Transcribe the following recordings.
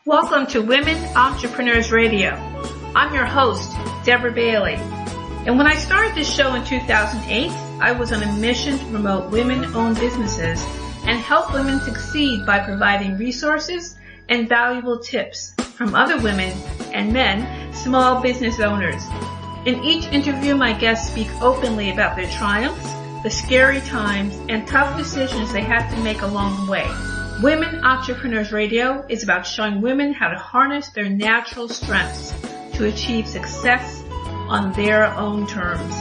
Welcome to Women Entrepreneurs Radio. I'm your host, Deborah Bailey. And when I started this show in 2008, I was on a mission to promote women-owned businesses and help women succeed by providing resources and valuable tips from other women and men, small business owners. In each interview, my guests speak openly about their triumphs, the scary times, and tough decisions they had to make along the way. Women Entrepreneurs Radio is about showing women how to harness their natural strengths to achieve success on their own terms.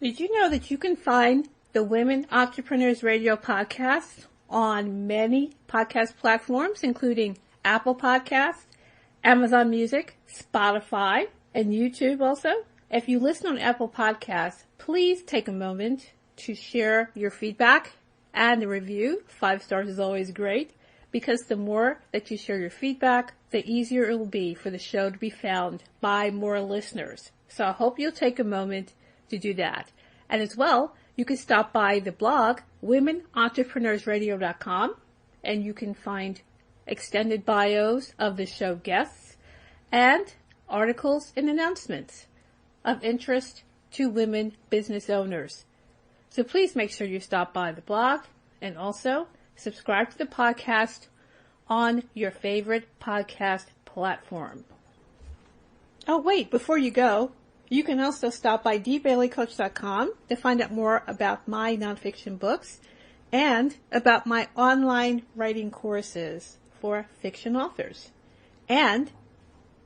Did you know that you can find the Women Entrepreneurs Radio podcast on many podcast platforms, including Apple Podcasts, Amazon Music, Spotify, and YouTube also? If you listen on Apple Podcasts, please take a moment to share your feedback and a review. 5 stars is always great, because the more that you share your feedback, the easier it will be for the show to be found by more listeners. So I hope you'll take a moment to do that. And as well, you can stop by the blog, womenentrepreneursradio.com, and you can find extended bios of the show guests and articles and announcements of interest to women business owners. So please make sure you stop by the blog and also subscribe to the podcast on your favorite podcast platform. Oh wait, before you go, you can also stop by dbaileycoach.com to find out more about my nonfiction books and about my online writing courses for fiction authors. And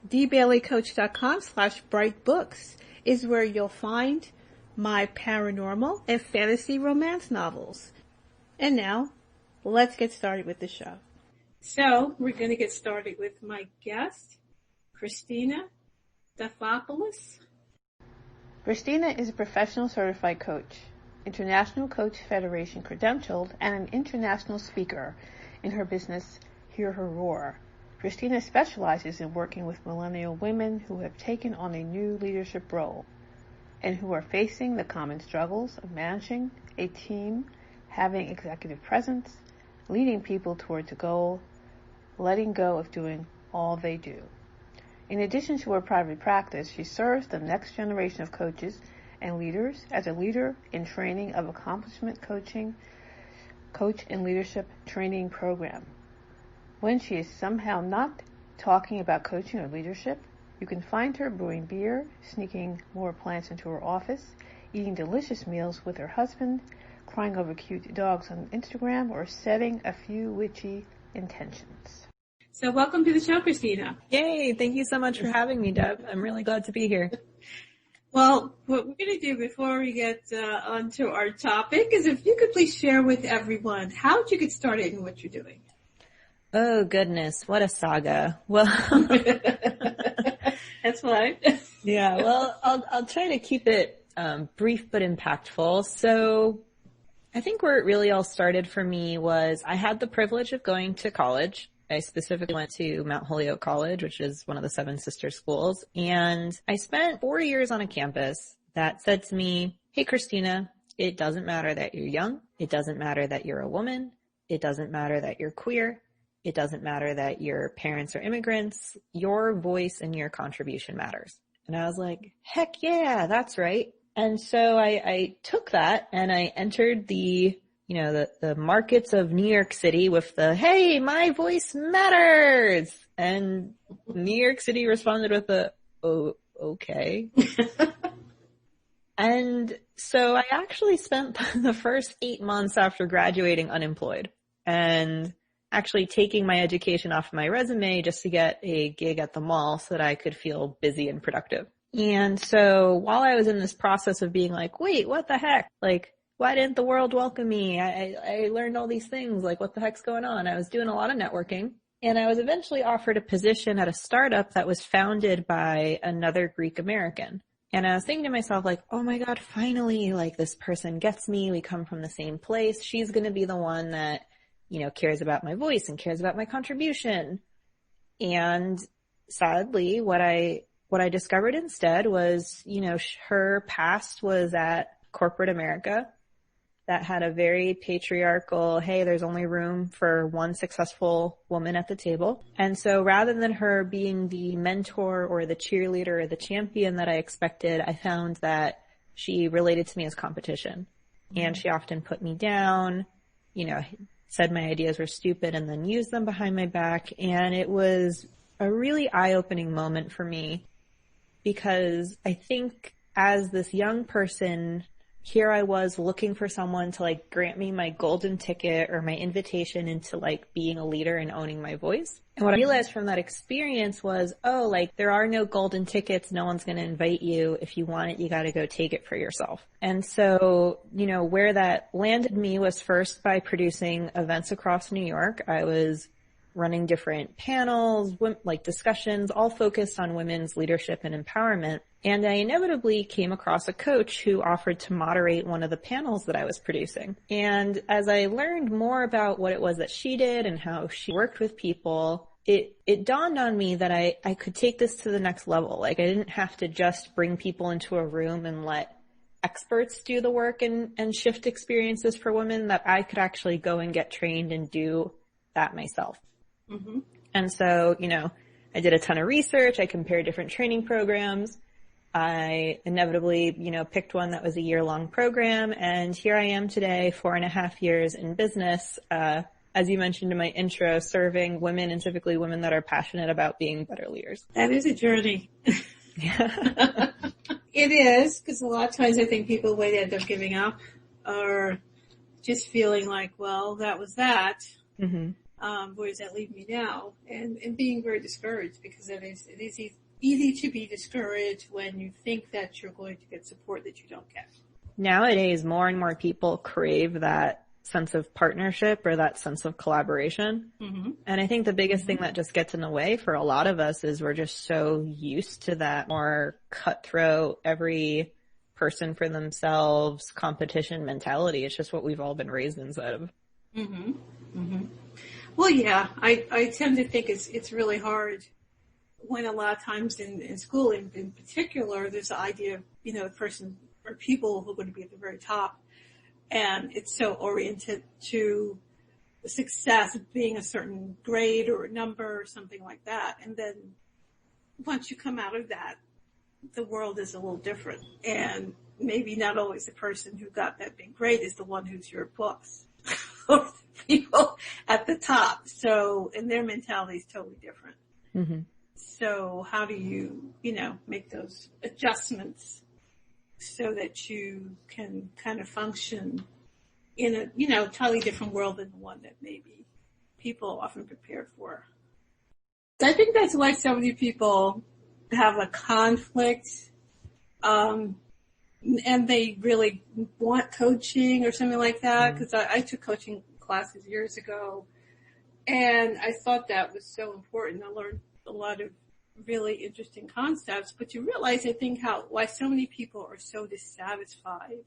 dbaileycoach.com/brightbooks is where you'll find my paranormal and fantasy romance novels. And now, let's get started with the show. So, we're going to get started with my guest, Christina Stathopoulos. Christina is a professional certified coach, international Coach Federation-credentialed, and an international speaker in her business, Hear Her Roar. Christina specializes in working with millennial women who have taken on a new leadership role and who are facing the common struggles of managing a team, having executive presence, leading people towards a goal, letting go of doing all they do. In addition to her private practice, she serves the next generation of coaches and leaders as a leader in training of accomplishment coaching, coach and leadership training program. When she is somehow not talking about coaching or leadership, you can find her brewing beer, sneaking more plants into her office, eating delicious meals with her husband, crying over cute dogs on Instagram, or setting a few witchy intentions. So welcome to the show, Christina. Yay, thank you so much for having me, Deb. I'm really glad to be here. Well, what we're going to do before we get onto our topic is if you could please share with everyone how did you get started in what you're doing? Oh, goodness. What a saga. Well, that's fine. Yeah, well, I'll try to keep it brief but impactful. So I think where it really all started for me was I had the privilege of going to college. I specifically went to Mount Holyoke College, which is one of the 7 sister schools. And I spent 4 years on a campus that said to me, hey, Christina, it doesn't matter that you're young. It doesn't matter that you're a woman. It doesn't matter that you're queer. It doesn't matter that your parents are immigrants. Your voice and your contribution matters. And I was like, heck yeah, that's right. And so I took that and I entered the markets of New York City with the, hey, my voice matters. And New York City responded with the, oh, okay. And so I actually spent the first 8 months after graduating unemployed and actually taking my education off my resume just to get a gig at the mall so that I could feel busy and productive. And so while I was in this process of being like, wait, what the heck? Like, why didn't the world welcome me? I learned all these things. Like, what the heck's going on? I was doing a lot of networking. And I was eventually offered a position at a startup that was founded by another Greek American. And I was thinking to myself, like, oh my God, finally, like, this person gets me. We come from the same place. She's going to be the one that, cares about my voice and cares about my contribution. And sadly, what I what I discovered instead was, her past was at corporate America that had a very patriarchal, hey, there's only room for one successful woman at the table. And so rather than her being the mentor or the cheerleader or the champion that I expected, I found that she related to me as competition. And she often put me down, said my ideas were stupid and then used them behind my back. And it was a really eye-opening moment for me because I think as this young person, here I was looking for someone to grant me my golden ticket or my invitation into being a leader and owning my voice. And what I realized from that experience was, there are no golden tickets. No one's going to invite you. If you want it, you got to go take it for yourself. And so, where that landed me was first by producing events across New York. I was running different panels, discussions, all focused on women's leadership and empowerment. And I inevitably came across a coach who offered to moderate one of the panels that I was producing. And as I learned more about what it was that she did and how she worked with people, it dawned on me that I could take this to the next level. I didn't have to just bring people into a room and let experts do the work and shift experiences for women, that I could actually go and get trained and do that myself. Mm-hmm. And so, I did a ton of research. I compared different training programs. I inevitably, picked one that was a year-long program. And here I am today, 4.5 years in business, as you mentioned in my intro, serving women, and typically women that are passionate about being better leaders. That is a journey. Yeah. It is, because a lot of times I think people, the way they end up giving up are just feeling well, that was that. Mm-hmm. Where does that leave me now? And being very discouraged, because it is easy to be discouraged when you think that you're going to get support that you don't get. Nowadays, more and more people crave that sense of partnership or that sense of collaboration. Mm-hmm. And I think the biggest thing that just gets in the way for a lot of us is we're just so used to that more cutthroat, every person for themselves competition mentality. It's just what we've all been raised inside of. Mm-hmm. Mm-hmm. Well, yeah, I tend to think it's really hard when a lot of times in school in particular, there's the idea of, the person or people who are going to be at the very top. And it's so oriented to the success of being a certain grade or a number or something like that. And then once you come out of that, the world is a little different. And maybe not always the person who got that big grade is the one who's your boss. People at the top. So, and their mentality is totally different. Mm-hmm. So how do you, make those adjustments so that you can kind of function in a, totally different world than the one that maybe people often prepare for? I think that's why so many people have a conflict, and they really want coaching or something like that, because I took coaching classes years ago, and I thought that was so important. I learned a lot of really interesting concepts, but you realize, I think, why so many people are so dissatisfied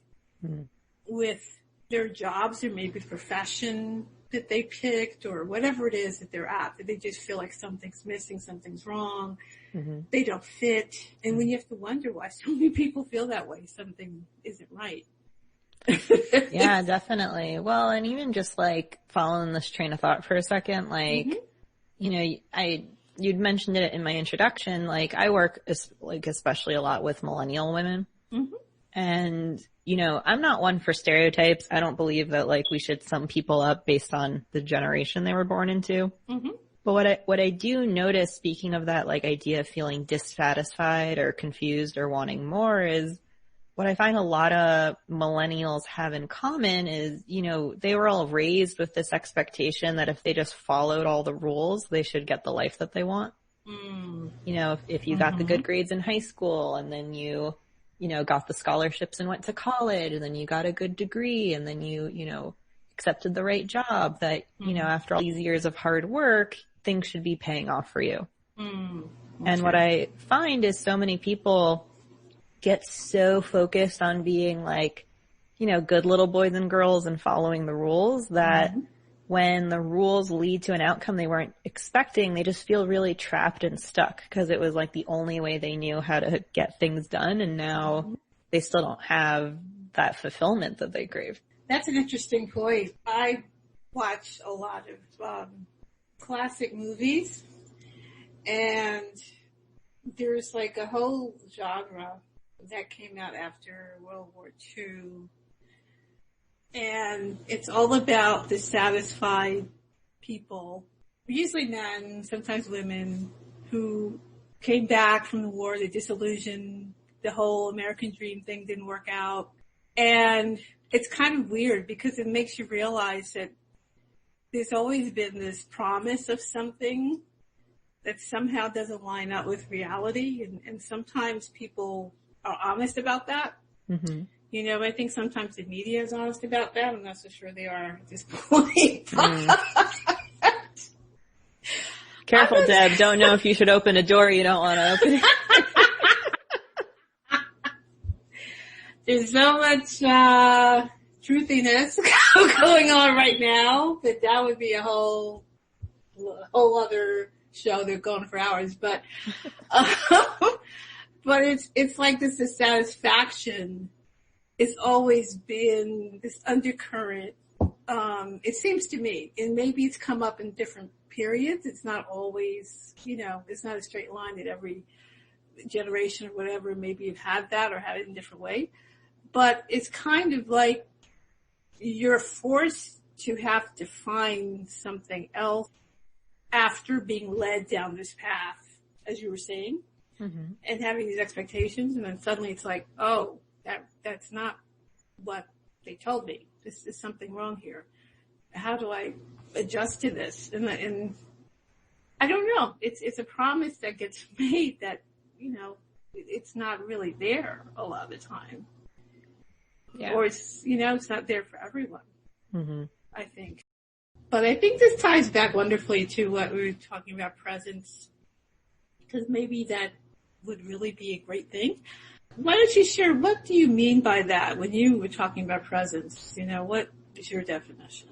with their jobs or maybe profession that they picked or whatever it is that they're at, that they just feel like something's missing, something's wrong, they don't fit. And when you have to wonder why so many people feel that way, something isn't right. Yeah, definitely. Well, and even just following this train of thought for a second, you'd mentioned it in my introduction, I work especially a lot with millennial women. Mm-hmm. And, I'm not one for stereotypes. I don't believe that we should sum people up based on the generation they were born into. Mm-hmm. But what I do notice, speaking of that idea of feeling dissatisfied or confused or wanting more, is what I find a lot of millennials have in common is, they were all raised with this expectation that if they just followed all the rules, they should get the life that they want. Mm. If you got the good grades in high school, and then you got the scholarships and went to college, and then you got a good degree, and then you accepted the right job, that, after all these years of hard work, things should be paying off for you. Mm. And what I find is so many people get so focused on being good little boys and girls and following the rules that when the rules lead to an outcome they weren't expecting, they just feel really trapped and stuck because it was like the only way they knew how to get things done. And now they still don't have that fulfillment that they crave. That's an interesting point. I watch a lot of classic movies, and there's like a whole genre that came out after World War II, and it's all about dissatisfied people, usually men, sometimes women, who came back from the war, they're disillusioned, the whole American dream thing didn't work out. And it's kind of weird because it makes you realize that there's always been this promise of something that somehow doesn't line up with reality. And sometimes people are honest about that. Mm-hmm. You know, I think sometimes the media is honest about that. I'm not so sure they are at this point. Careful, Deb. Don't know if you should open a door you don't want to open. There's so much truthiness going on right now that would be a whole other show. They're going for hours, but it's like this dissatisfaction. It's always been this undercurrent. It seems to me, and maybe it's come up in different periods. It's not always, it's not a straight line that every generation or whatever maybe have had that or had it in a different way. But it's kind of like you're forced to have to find something else after being led down this path, as you were saying, and having these expectations. And then suddenly it's like, oh, that's not what they told me. This is something wrong here. How do I adjust to this? And I don't know. It's a promise that gets made that, it's not really there a lot of the time. Yeah. Or it's not there for everyone, I think. But I think this ties back wonderfully to what we were talking about, presence, because maybe that would really be a great thing. Why don't you share, what do you mean by that when you were talking about presence? What is your definition?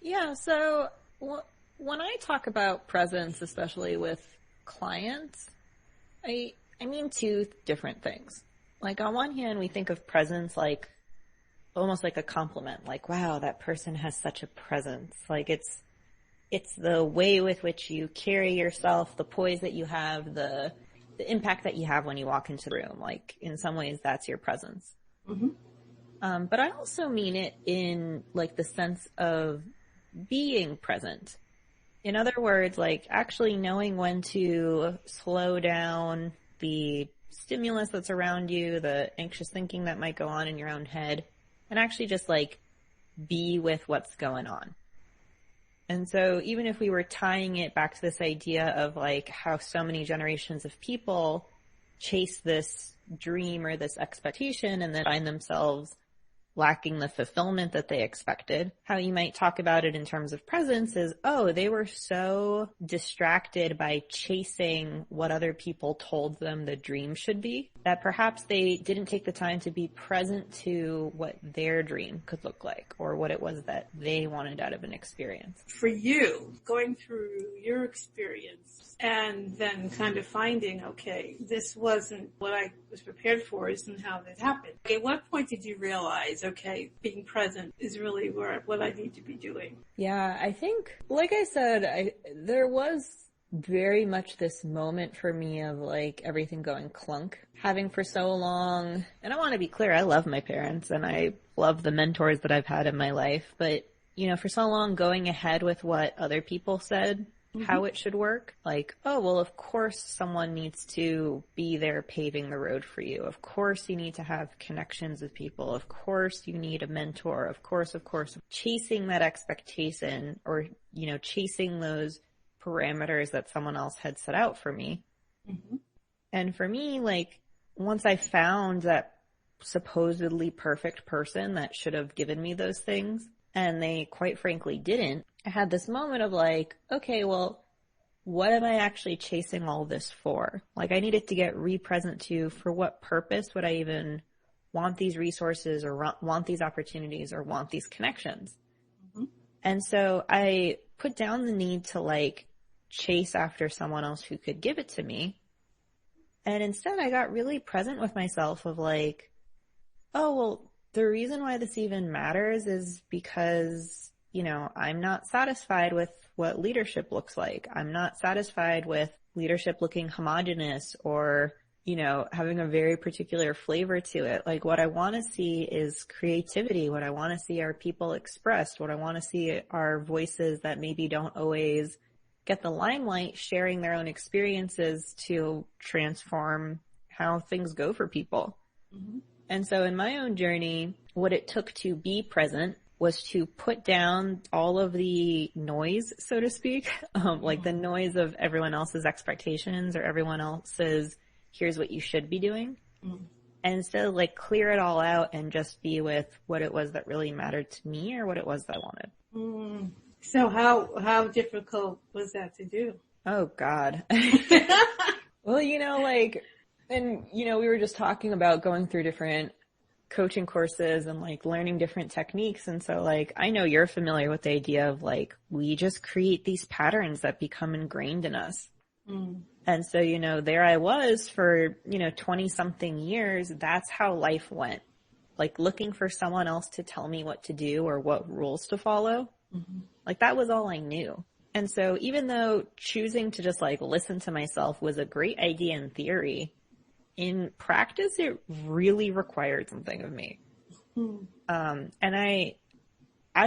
Yeah, so when I talk about presence, especially with clients, I mean two different things. Like on one hand, we think of presence like almost like a compliment, like, wow, that person has such a presence. Like it's the way with which you carry yourself, the poise that you have, the impact that you have when you walk into the room. Like in some ways that's your presence. But I also mean it in like the sense of being present. In other words, like actually knowing when to slow down the stimulus that's around you, the anxious thinking that might go on in your own head, and actually just like be with what's going on. And so even if we were tying it back to this idea of like how so many generations of people chase this dream or this expectation and then find themselves lacking the fulfillment that they expected, how you might talk about it in terms of presence is, oh, they were so distracted by chasing what other people told them the dream should be that perhaps they didn't take the time to be present to what their dream could look like or what it was that they wanted out of an experience. For you, going through your experience and then kind of finding, okay, this wasn't what I was prepared for, isn't how this happened. At what point did you realize, okay, being present is really what I need to be doing? Yeah, I think, like I said, there was very much this moment for me of like everything going clunk, having for so long. And I want to be clear, I love my parents and I love the mentors that I've had in my life, but for so long going ahead with what other people said, how it should work. Like, oh, well, of course someone needs to be there paving the road for you. Of course you need to have connections with people. Of course you need a mentor. Of course. Chasing that expectation or, chasing those parameters that someone else had set out for me. And for me, like, once I found that supposedly perfect person that should have given me those things, and they quite frankly didn't, I had this moment of like, okay, well, what am I actually chasing all this for? Like I needed to get re-present to for what purpose would I even want these resources or want these opportunities or want these connections? And so I put down the need to like chase after someone else who could give it to me. And instead I got really present with myself of like, oh, well, the reason why this even matters is because, you know, I'm not satisfied with what leadership looks like. I'm not satisfied with leadership looking homogenous or, you know, having a very particular flavor to it. Like what I want to see is creativity. What I want to see are people expressed. What I want to see are voices that maybe don't always get the limelight, sharing their own experiences to transform how things go for people. Mm-hmm. And so in my own journey, what it took to be present was to put down all of the noise, so to speak, like the noise of everyone else's expectations or everyone else's, here's what you should be doing. And instead of like clear it all out and just be with what it was that really mattered to me or what it was that I wanted. So how difficult was that to do? Oh God. Well, you know, like, and you know, we were just talking about going through different coaching courses and like learning different techniques. And so like, I know you're familiar with the idea of like, we just create these patterns that become ingrained in us. And so, you know, there I was for, you know, 20 something years. That's how life went. Like looking for someone else to tell me what to do or what rules to follow. Like that was all I knew. And so even though choosing to just like listen to myself was a great idea in theory, in practice, it really required something of me. And I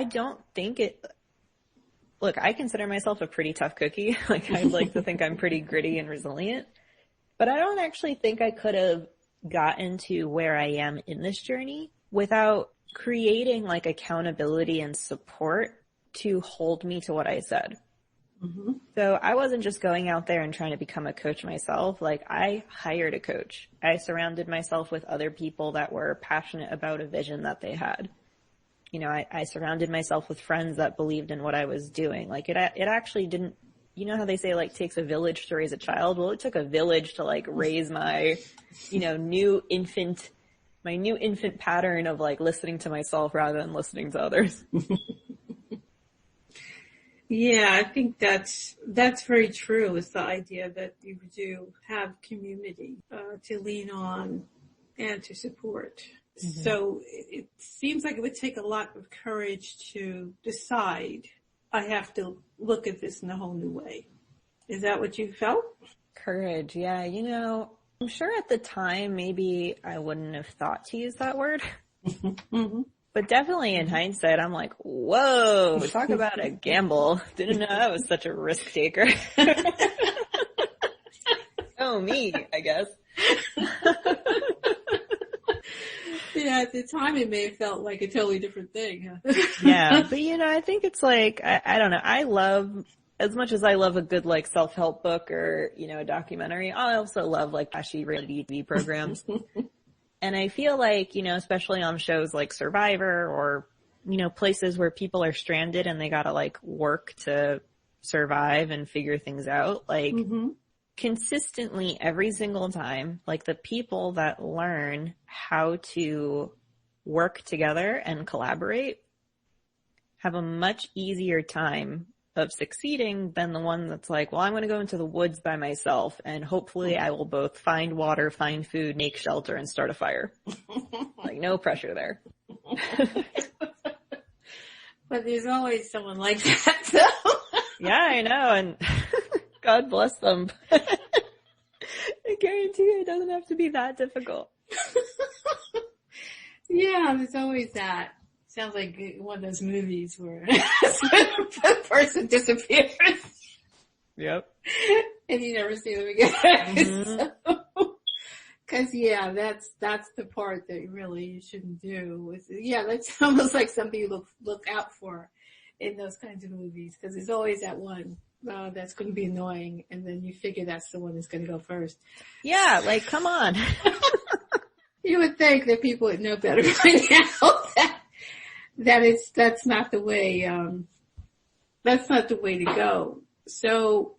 don't think it, look, I consider myself a pretty tough cookie. Like I'd like to think I'm pretty gritty and resilient, but I don't actually think I could have gotten to where I am in this journey without creating like accountability and support to hold me to what I said. So I wasn't just going out there and trying to become a coach myself. Like I hired a coach. I surrounded myself with other people that were passionate about a vision that they had. You know, I surrounded myself with friends that believed in what I was doing. Like it actually didn't, you know how they say like takes a village to raise a child? Well, it took a village to like raise my, you know, my new infant pattern of like listening to myself rather than listening to others. Yeah, I think that's very true. It's the idea that you do have community to lean on and to support. So it seems like it would take a lot of courage to decide I have to look at this in a whole new way. Is that what you felt? Courage, yeah. You know, I'm sure at the time maybe I wouldn't have thought to use that word. But definitely in hindsight, I'm like, whoa, talk about a gamble. Didn't know I was such a risk taker. Oh, me, I guess. Yeah, at the time it may have felt like a totally different thing. Yeah, but you know, I think it's like, I don't know, I love, as much as I love a good like self-help book or, you know, a documentary, I also love like flashy reality TV programs. And I feel like, you know, especially on shows like Survivor or, you know, places where people are stranded and they gotta like work to survive and figure things out, like consistently every single time, like the people that learn how to work together and collaborate have a much easier time of succeeding than the one that's like, well, I'm going to go into the woods by myself and hopefully I will both find water, find food, make shelter, and start a fire. Like no pressure there. But there's always someone like that though. Yeah, I know. And God bless them. I guarantee you it doesn't have to be that difficult. Yeah, there's always that. Sounds like one of those movies where the person disappears. Yep. And you never see them again. Cause yeah, that's the part that really you shouldn't do. Yeah, that's almost like something you look out for in those kinds of movies. Cause there's always that one that's going to be annoying. And then you figure that's the one that's going to go first. Yeah, like come on. You would think that people would know better by now that's not the way, that's not the way to go. So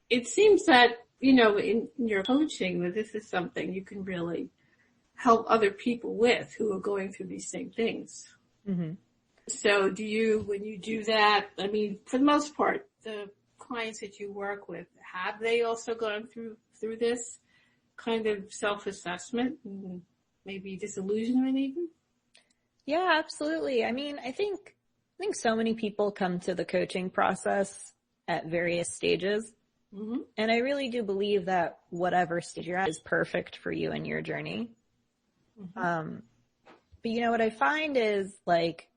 it seems that, you know, in your coaching, that this is something you can really help other people with who are going through these same things. So when you do that, I mean, for the most part, the clients that you work with, have they also gone through this kind of self-assessment and maybe disillusionment even? Yeah, absolutely. I mean, I think so many people come to the coaching process at various stages. Mm-hmm. And I really do believe that whatever stage you're at is perfect for you and your journey. Mm-hmm. But you know, what I find is like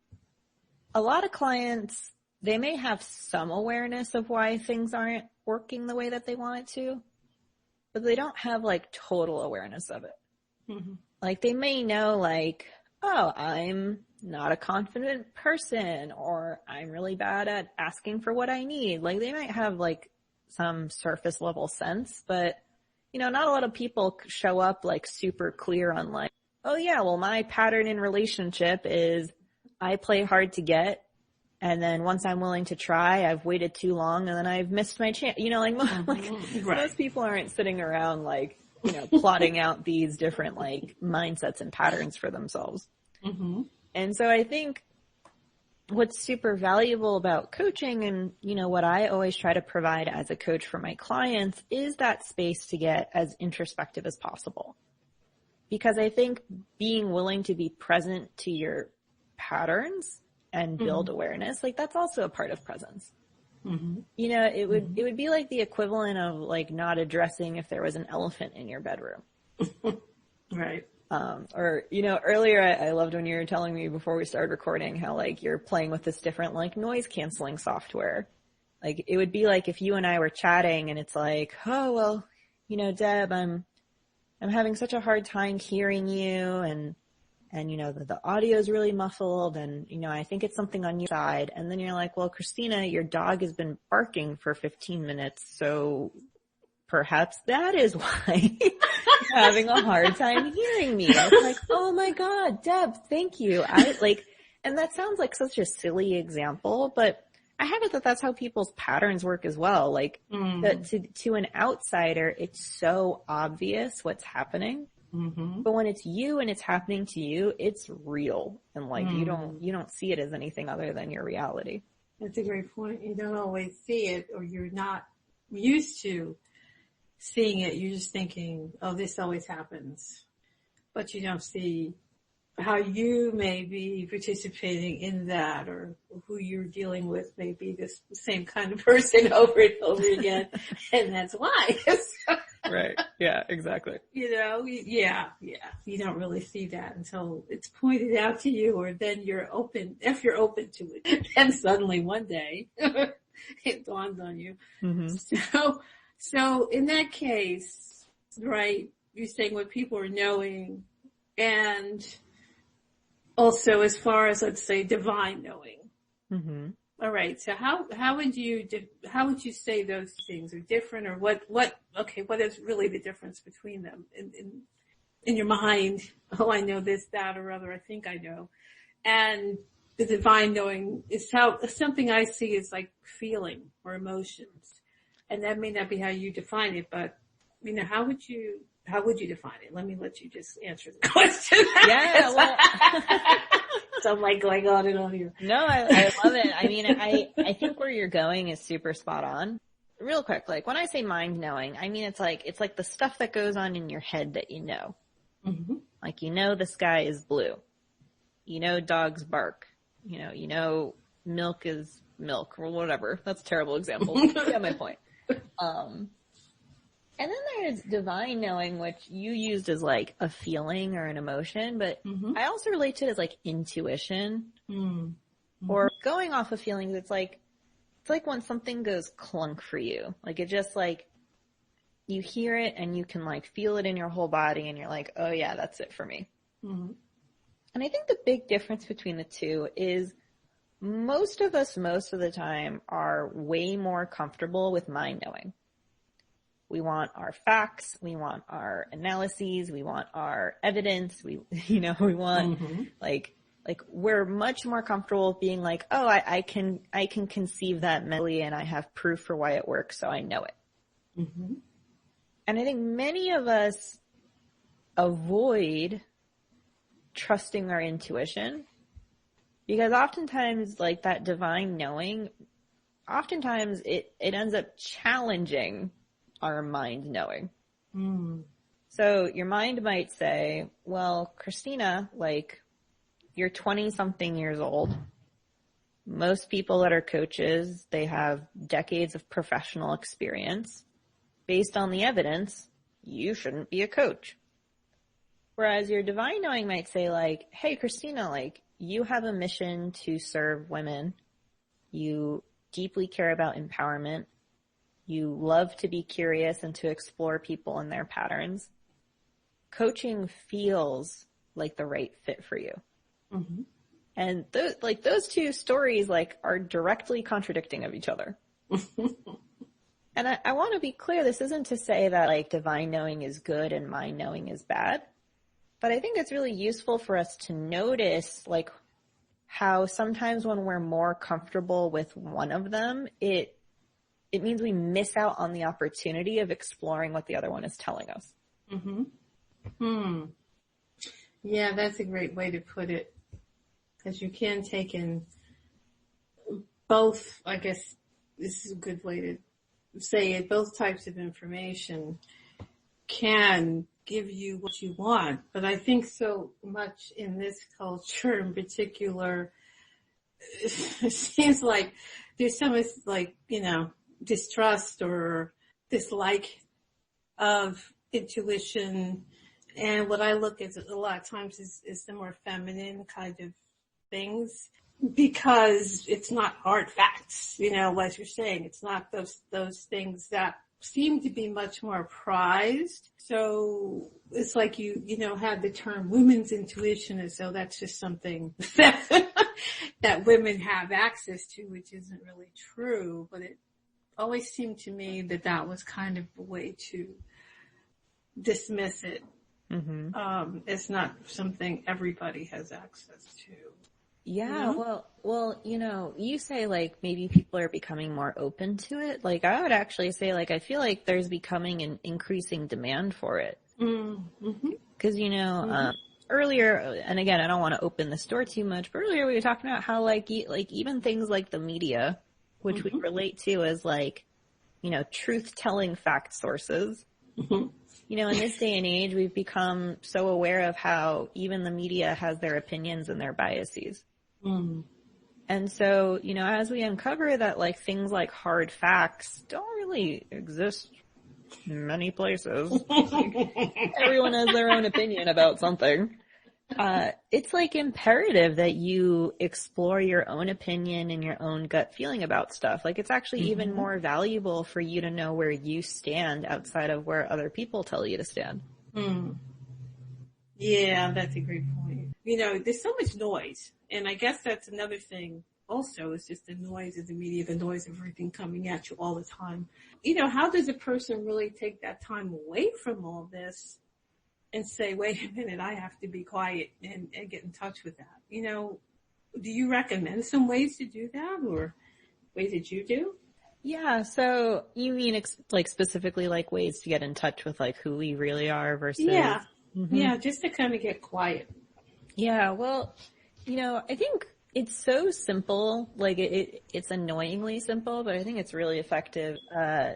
a lot of clients, they may have some awareness of why things aren't working the way that they want it to, but they don't have like total awareness of it. Mm-hmm. Like they may know like, oh, I'm not a confident person, or I'm really bad at asking for what I need. Like they might have like some surface level sense, but you know, not a lot of people show up like super clear on like, oh yeah, well my pattern in relationship is I play hard to get, and then once I'm willing to try, I've waited too long and then I've missed my chance. You know, like, most people aren't sitting around like, you know, plotting out these different like mindsets and patterns for themselves. Mm-hmm. And so I think what's super valuable about coaching, and, you know, what I always try to provide as a coach for my clients, is that space to get as introspective as possible. Because I think being willing to be present to your patterns and build awareness, like that's also a part of presence. Mm-hmm. You know, it would be like the equivalent of like not addressing if there was an elephant in your bedroom. Right. Or, you know, earlier I loved when you were telling me before we started recording how like you're playing with this different like noise canceling software. Like it would be like if you and I were chatting and it's like, oh, well, you know, Deb, I'm having such a hard time hearing you, and you know, the audio is really muffled, and, you know, I think it's something on your side. And then you're like, well, Christina, your dog has been barking for 15 minutes. So perhaps that is why you're having a hard time hearing me. And it's like, oh my God, Deb, thank you. And that sounds like such a silly example, but I have it that that's how people's patterns work as well. Like that to an outsider, it's so obvious what's happening. Mm-hmm. But when it's you and it's happening to you, it's real. And like, you don't see it as anything other than your reality. That's a great point. You don't always see it, or you're not used to seeing it. You're just thinking, oh, this always happens. But you don't see how you may be participating in that, or who you're dealing with may be this same kind of person over and over again. And that's why. Right. Yeah, exactly. You know, yeah. You don't really see that until it's pointed out to you, or then you're open to it. And suddenly one day it dawns on you. Mm-hmm. So in that case, right, you're saying what people are knowing, and also as far as, let's say, divine knowing. Mm-hmm. All right. So how would you say those things are different, or what is really the difference between them in your mind? Oh, I know this, that, or other. I think I know. And the divine knowing is something I see as like feeling or emotions. And that may not be how you define it, but you know, how would you define it? Let you just answer the question. Yeah, well. So I'm like going on and on here. No, I love it. I mean, I think where you're going is super spot on. Real quick, like when I say mind knowing, I mean, it's like the stuff that goes on in your head that you know. Mm-hmm. Like, you know, the sky is blue. You know, dogs bark. You know, milk is milk, or whatever. That's a terrible example. You get my point. And then there's divine knowing, which you used as like a feeling or an emotion, but I also relate to it as like intuition, or going off of feelings. It's like when something goes clunk for you, like it just like, you hear it and you can like feel it in your whole body and you're like, oh yeah, that's it for me. Mm-hmm. And I think the big difference between the two is most of us, most of the time, are way more comfortable with mind knowing. We want our facts. We want our analyses. We want our evidence. We want like we're much more comfortable being like, oh, I can conceive that mentally and I have proof for why it works. So I know it. Mm-hmm. And I think many of us avoid trusting our intuition Because oftentimes, like, that divine knowing, oftentimes it ends up challenging our mind knowing. Mm. So your mind might say, well, Christina, like, you're 20 something years old. Most people that are coaches, they have decades of professional experience. Based on the evidence, you shouldn't be a coach. Whereas your divine knowing might say, like, hey, Christina, like, you have a mission to serve women. You deeply care about empowerment. You love to be curious and to explore people and their patterns. Coaching feels like the right fit for you. Mm-hmm. And those two stories, like, are directly contradicting of each other. And I want to be clear, this isn't to say that, like, divine knowing is good and mind knowing is bad. But I think it's really useful for us to notice, like, how sometimes when we're more comfortable with one of them, it means we miss out on the opportunity of exploring what the other one is telling us. Mm-hmm. Yeah, that's a great way to put it. Because you can take in both, I guess this is a good way to say it, both types of information can give you what you want. But I think so much in this culture in particular, it seems like there's so much, like, distrust or dislike of intuition. And what I look at a lot of times is the more feminine kind of things, because it's not hard facts, like you're saying, it's not those things that seem to be much more prized. So it's like you had the term women's intuition as though that's just something that women have access to, which isn't really true. But it always seemed to me that was kind of a way to dismiss it. Mm-hmm. It's not something everybody has access to. Yeah, well, you say, like, maybe people are becoming more open to it. Like, I would actually say, like, I feel like there's becoming an increasing demand for it. Mm-hmm. Because, earlier, and again, I don't want to open this door too much, but earlier we were talking about how, like even things like the media, which we relate to as, like, truth-telling fact sources. Mm-hmm. In this day and age, we've become so aware of how even the media has their opinions and their biases. Mm. And so, as we uncover that, like, things like hard facts don't really exist in many places. Everyone has their own opinion about something. It's, like, imperative that you explore your own opinion and your own gut feeling about stuff. Like, it's actually even more valuable for you to know where you stand outside of where other people tell you to stand. Mm. Yeah, that's a great point. There's so much noise. And I guess that's another thing also, is just the noise of the media, the noise of everything coming at you all the time. How does a person really take that time away from all this and say, wait a minute, I have to be quiet and get in touch with that? Do you recommend some ways to do that, or ways that you do? Yeah. So you mean like specifically like ways to get in touch with, like, who we really are versus. Yeah. Mm-hmm. Yeah. Just to kind of get quiet. Yeah. Well, I think it's so simple. Like, it's annoyingly simple, but I think it's really effective.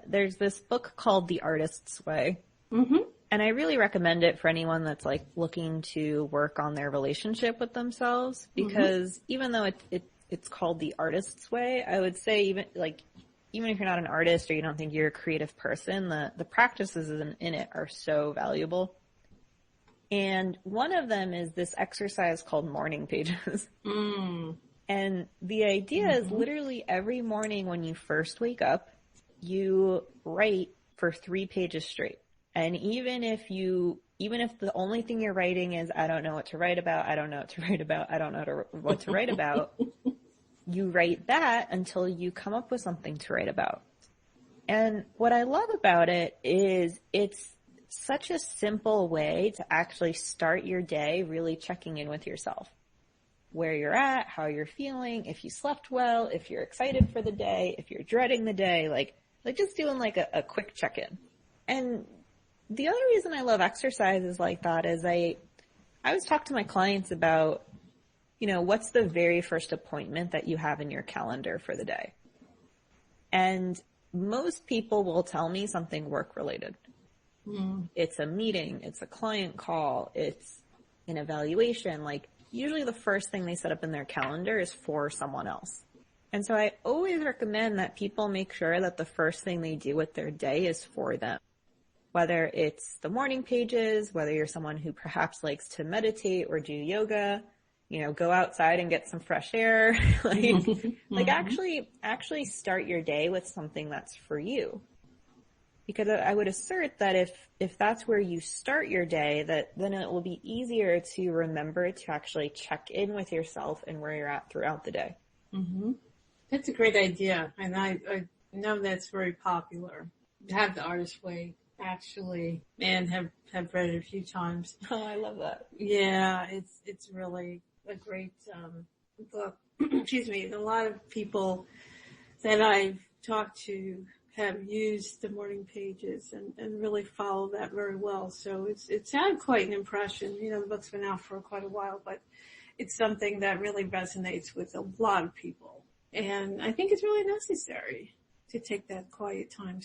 There's this book called The Artist's Way. Mm-hmm. And I really recommend it for anyone that's, like, looking to work on their relationship with themselves, because even though it's called The Artist's Way, I would say even if you're not an artist or you don't think you're a creative person, the practices in it are so valuable. And one of them is this exercise called morning pages. Mm. And the idea is literally every morning when you first wake up, you write for 3 pages straight. And even if the only thing you're writing is, I don't know what to write about, I don't know what to write about, I don't know what to write about, you write that until you come up with something to write about. And what I love about it is it's such a simple way to actually start your day really checking in with yourself. Where you're at, how you're feeling, if you slept well, if you're excited for the day, if you're dreading the day, like just doing like a quick check-in. And the other reason I love exercises like that is I always talk to my clients about, what's the very first appointment that you have in your calendar for the day? And most people will tell me something work related. It's a meeting, it's a client call, it's an evaluation. Like usually the first thing they set up in their calendar is for someone else. And so I always recommend that people make sure that the first thing they do with their day is for them. Whether it's the morning pages, whether you're someone who perhaps likes to meditate or do yoga, go outside and get some fresh air, like actually start your day with something that's for you. Because I would assert that if that's where you start your day, that then it will be easier to remember to actually check in with yourself and where you're at throughout the day. Mm-hmm. That's a great idea. And I know that's very popular. To have the Artist Way, actually, and have read it a few times. Oh, I love that. Yeah, it's really a great book. Excuse me. A lot of people that I've talked to have used the morning pages and really follow that very well. So it's had quite an impression. The book's been out for quite a while, but it's something that really resonates with a lot of people. And I think it's really necessary to take that quiet time.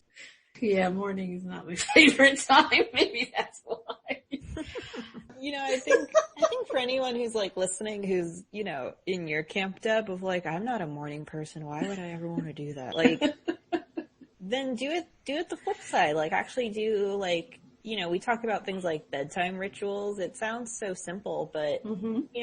Yeah, morning is not my favorite time. Maybe that's why. I think for anyone who's listening, who's, in your camp, Deb, of I'm not a morning person. Why would I ever want to do that? Then do it the flip side. Actually do we talk about things like bedtime rituals. It sounds so simple, but,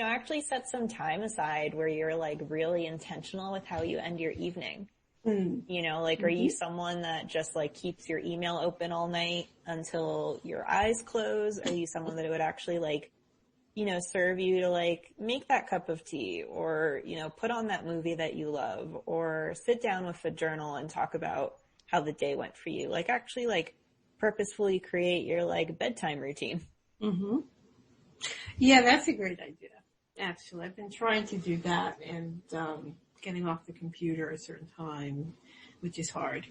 actually set some time aside where you're really intentional with how you end your evening. Are you someone that just keeps your email open all night until your eyes close? Are you someone that it would actually serve you to make that cup of tea or, put on that movie that you love or sit down with a journal and talk about how the day went for you? Actually purposefully create your bedtime routine. Mm-hmm. Yeah, that's a great idea. Actually, I've been trying to do that and, getting off the computer at a certain time, which is hard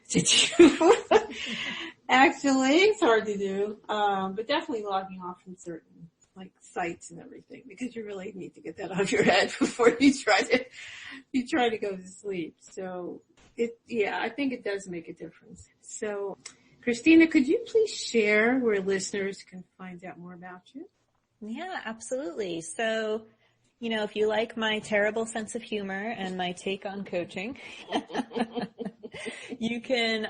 to do. Actually, it's hard to do. But definitely logging off from certain sites and everything, because you really need to get that out of your head before you try to go to sleep. So I think it does make a difference. So Christina, could you please share where listeners can find out more about you? Yeah, absolutely. So, if you like my terrible sense of humor and my take on coaching, you can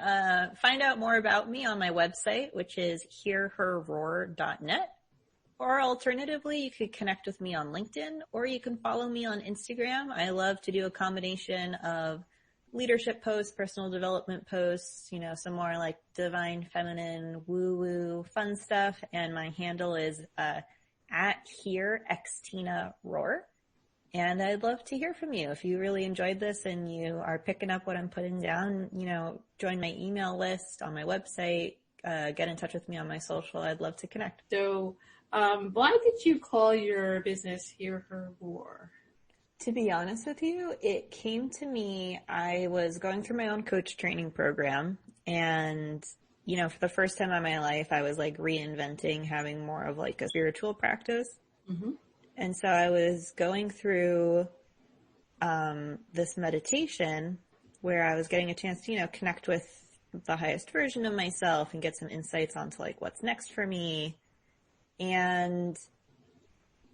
find out more about me on my website, which is hearherroar.net. Or alternatively, you could connect with me on LinkedIn, or you can follow me on Instagram. I love to do a combination of leadership posts, personal development posts, some more divine feminine, woo-woo, fun stuff. And my handle is at HearXtinaRoar. And I'd love to hear from you. If you really enjoyed this and you are picking up what I'm putting down, join my email list on my website, get in touch with me on my social. I'd love to connect. So, why did you call your business Hear Her Roar? To be honest with you, it came to me, I was going through my own coach training program, and, for the first time in my life, I was reinventing having more of a spiritual practice. Mm-hmm. And so I was going through this meditation where I was getting a chance to, connect with the highest version of myself and get some insights onto what's next for me. And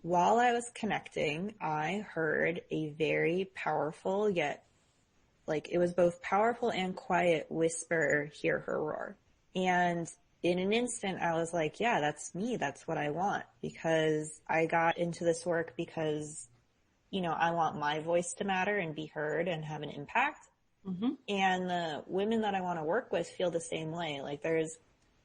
while I was connecting, I heard a very powerful, yet it was both powerful and quiet whisper, hear her roar. And in an instant, I was like, yeah, that's me. That's what I want, because I got into this work because, I want my voice to matter and be heard and have an impact. Mm-hmm. And the women that I want to work with feel the same way. There's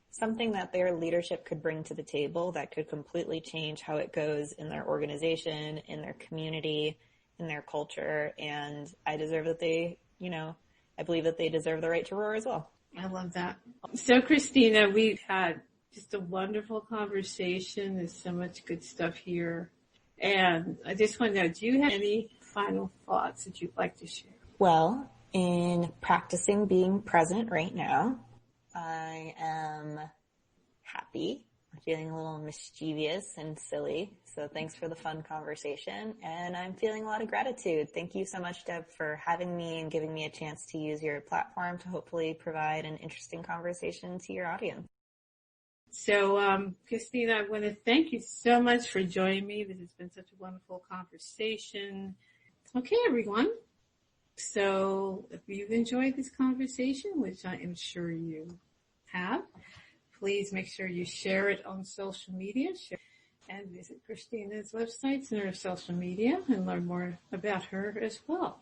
something that their leadership could bring to the table that could completely change how it goes in their organization, in their community, in their culture. And I deserve that they, I believe that they deserve the right to roar as well. I love that. So Christina, we've had just a wonderful conversation. There's so much good stuff here. And I just want to know, do you have any final thoughts that you'd like to share? Well, in practicing being present right now, I am happy. I'm feeling a little mischievous and silly. So thanks for the fun conversation, and I'm feeling a lot of gratitude. Thank you so much, Deb, for having me and giving me a chance to use your platform to hopefully provide an interesting conversation to your audience. So, Christina, I want to thank you so much for joining me. This has been such a wonderful conversation. Okay, everyone. So if you've enjoyed this conversation, which I am sure you have, please make sure you share it on social media and visit Christina's websites and her social media and learn more about her as well.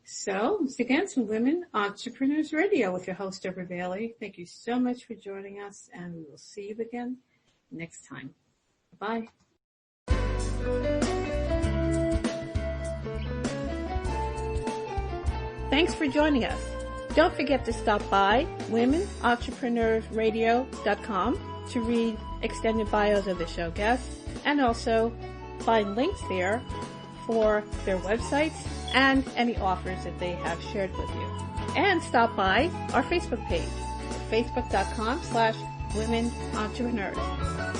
So, once again, some Women Entrepreneurs Radio with your host, Deborah Bailey. Thank you so much for joining us, and we will see you again next time. Bye. Thanks for joining us. Don't forget to stop by womenentrepreneursradio.com to read extended bios of the show guests and also find links there for their websites and any offers that they have shared with you. And stop by our Facebook page, facebook.com/womenentrepreneurs.